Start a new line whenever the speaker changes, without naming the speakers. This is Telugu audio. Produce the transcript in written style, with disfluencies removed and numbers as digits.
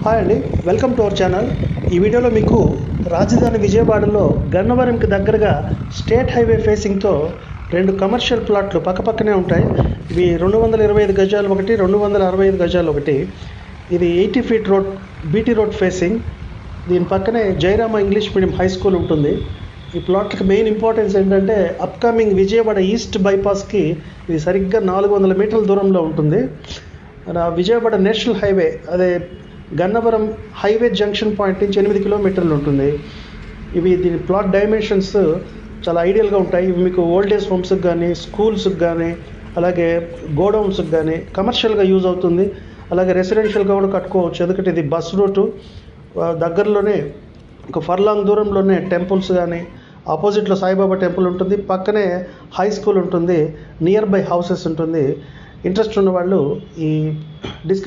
హాయ్ అండి, వెల్కమ్ టు అవర్ ఛానల్. ఈ వీడియోలో మీకు రాజధాని విజయవాడలో గన్నవరంకి దగ్గరగా స్టేట్ హైవే ఫేసింగ్తో 2 కమర్షియల్ ప్లాట్లు పక్కపక్కనే ఉంటాయి. ఇవి 225 గజాలు ఒకటి, 265 గజాలు ఒకటి. ఇది 80 feet road, BT road facing. దీని పక్కనే Jayarama English medium high school ఉంటుంది. ఈ ప్లాట్కి మెయిన్ ఇంపార్టెన్స్ ఏంటంటే అప్కమింగ్ విజయవాడ ఈస్ట్ బైపాస్కి ఇది సరిగ్గా 400 మీటర్ల దూరంలో ఉంటుంది. విజయవాడ నేషనల్ హైవే, అదే గన్నవరం హైవే జంక్షన్ పాయింట్ నుంచి 8 కిలోమీటర్లు ఉంటుంది. దీని ప్లాట్ డైమెన్షన్స్ చాలా ఐడియల్గా ఉంటాయి. ఇవి మీకు ఓల్డ్ ఏజ్ హోమ్స్కి కానీ, స్కూల్స్కి కానీ, అలాగే గోడౌన్స్కి కానీ కమర్షియల్గా యూజ్ అవుతుంది. అలాగే రెసిడెన్షియల్గా కూడా కట్టుకోవచ్చు. ఎందుకంటే ఇది బస్ రూటు, దగ్గరలోనే ఒక ఫర్లాంగ్ దూరంలోనే టెంపుల్స్ కానీ, ఆపోజిట్లో సాయిబాబా టెంపుల్ ఉంటుంది, పక్కనే హై స్కూల్ ఉంటుంది, నియర్ బై హౌసెస్ ఉంటుంది. ఇంట్రెస్ట్ ఉన్న వాళ్ళు ఈ